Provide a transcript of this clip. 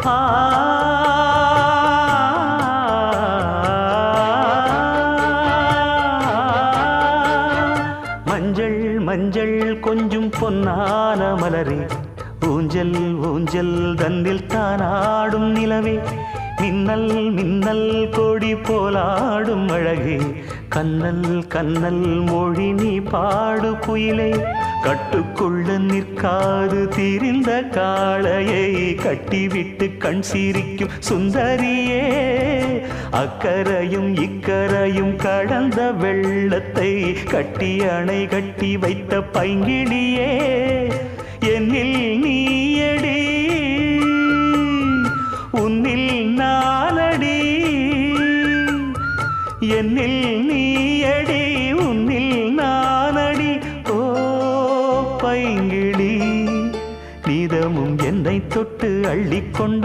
ஆ மஞ்சள் மஞ்சள் கொஞ்சம் பொன்னான மலரே ஊஞ்சல் ஊஞ்சல் தன்னில் தானாடும் நிலவே மின்னல் மின்னல் கொடி போலாடும் அழகே கண்ணல் கண்ணல் மொழி நீ பாடு குயிலே கட்டுக்குள்ள நிற்காது திரிந்த காளையை கட்டிவிட்டு கண் சிரிக்கும் சுந்தரியே அக்கரையும் இக்கரையும் கடந்த வெள்ளத்தை கட்டி அணை கட்டி வைத்த பைங்கிளியே என்னில் நீயடி உன்னில் நானடி என்னில் நீயடி உன்னில் நானடி ஓ பைங்கிளி நீதமும் என்னை தொட்டு அள்ளிக்கொண்ட